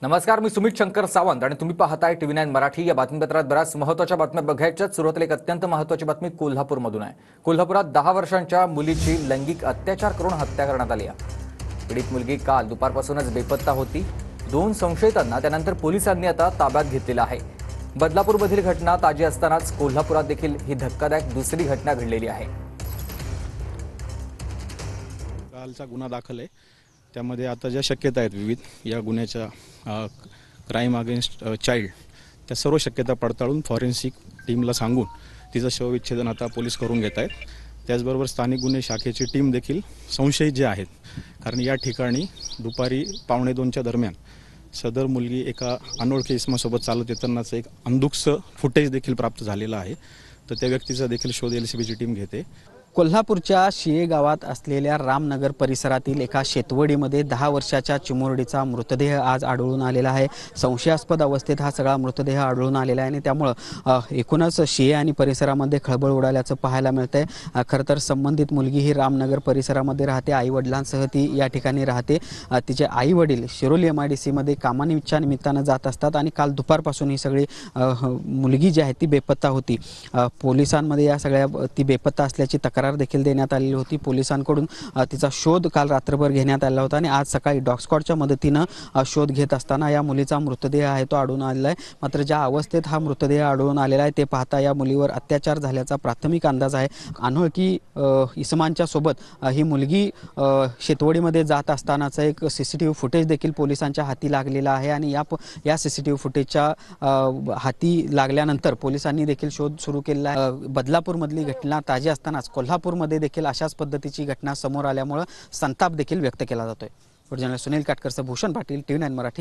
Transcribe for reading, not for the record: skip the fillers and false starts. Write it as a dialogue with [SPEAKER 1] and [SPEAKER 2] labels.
[SPEAKER 1] नमस्कार, मी सुमित शंकर सावंत आणि तुम्ही पाहताय TV9 मराठी। या बातमीपत्रात बऱ्याच महत्त्वाच्या बातम्या बघायच्या। सुरुवातीला एक अत्यंत महत्त्वाची बातमी कोल्हापूरमधून आहे। कोल्हापुरात 10 वर्षांच्या मुलीची लैंगिक अत्याचार करून हत्या करण्यात आली आहे। पीडित मुलगी काल दुपारपासूनच बेपत्ता होती। 2 संशयितांना त्यानंतर पोलिसांनी आता ताब्यात घेतलेलं आहे। बदलापूरमधील घटना ताजी असतानाच कोल्हापुरात देखील ही धक्कादायक दुसरी घटना घडलेली आहे।
[SPEAKER 2] कालचा गुन्हा दाखल आहे, त्यामध्ये आता ज्या शक्यता आहेत विविध या गुन्ह्याच्या क्राईम अगेन्स्ट चाइल्ड त्या सर्व शक्यता पडताळून फॉरेन्सिक टीमला सांगून तिचं शवविच्छेदन आता पोलीस करून घेत आहेत। त्याचबरोबर स्थानिक गुन्हे शाखेची टीम देखील संशयित जे आहेत, कारण या ठिकाणी दुपारी 1:15च्या दरम्यान सदर मुलगी एका अनोळखी इसमासोबत चालत येतानाचं एक अंधुकचं फुटेज देखील प्राप्त झालेलं आहे। तर त्या व्यक्तीचा देखील शोध LCBची टीम घेते।
[SPEAKER 3] कोल्हापूरच्या शिये गावात असलेल्या रामनगर परिसरातील एका शेतवडीमध्ये 10 वर्षाच्या चिमुरडीचा मृतदेह आज आढळून आलेला आहे। संशयास्पद अवस्थेत हा सगळा मृतदेह आढळून आलेला आहे आणि त्यामुळे एकूणच शिये आणि परिसरामध्ये खळबळ उडाल्याचं पाहायला मिळतंय। खरं तर संबंधित मुलगी ही रामनगर परिसरामध्ये राहते, आई-वडिलांसह ती या ठिकाणी राहते। तिचे आई-वडील शिरोली MIDC मध्ये कामानिमित्ताच्या निमित्तानं जात असतात आणि काल दुपारपासून ही सगळी मुलगी जी आहे ती बेपत्ता होती। पोलिसांमध्ये या सगळ्या ती बेपत्ता असल्याची तक्रार देखील देण्यात आलेली होती। पोलिसांकडून तिचा शोध काल रात्रभर घेण्यात आला होता आणि आज सकाळी डॉग स्क्वॉडच्या मदतीनं शोध घेत असताना या मुलीचा मृतदेह आहे तो आढळून आलेला आहे। मात्र ज्या अवस्थेत हा मृतदेह आढळून आलेला आहे ते पाहता या मुलीवर अत्याचार झाल्याचा प्राथमिक अंदाज आहे। अनोळखी इसमांच्या सोबत ही मुलगी शेतवडीमध्ये जात असतानाचा एक CCTV फुटेज देखील पोलिसांच्या हाती लागलेला आहे आणि या CCTV फुटेजच्या हाती लागल्यानंतर पोलिसांनी देखील शोध सुरू केला आहे। बदलापूरमधली घटना ताजी असतानाच कोल्हापूरमध्ये देखील अशाच पद्धतीची घटना समोर आल्यामुळे संताप देखील व्यक्त केला जातोय। जर्नलिस्ट सुनील काटकरसह भूषण पाटील, TV9 मराठी।